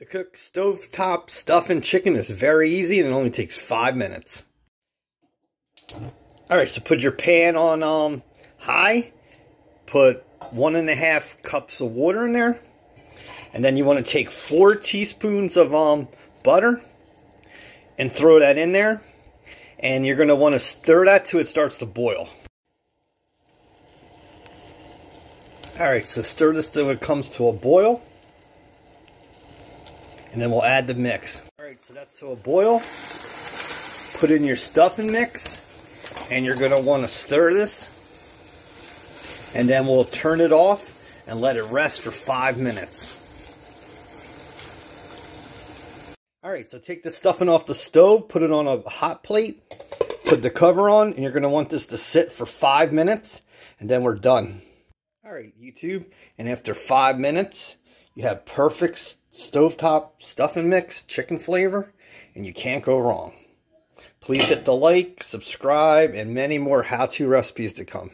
To cook stovetop stuffing chicken is very easy and it only takes 5 minutes. Alright, so put your pan on high. Put 1.5 cups of water in there. And then you want to take 4 teaspoons of butter and throw that in there. And you're going to want to stir that till it starts to boil. Alright, so stir this till it comes to a boil. And then we'll add the mix. Alright, so that's to a boil. Put in your stuffing mix. And you're going to want to stir this. And then we'll turn it off and let it rest for 5 minutes. Alright, so take the stuffing off the stove, put it on a hot plate, put the cover on, and you're going to want this to sit for 5 minutes, and then we're done. Alright, YouTube, and after 5 minutes, you have perfect stovetop stuffing mix, chicken flavor, and you can't go wrong. Please hit the like, subscribe, and many more how-to recipes to come.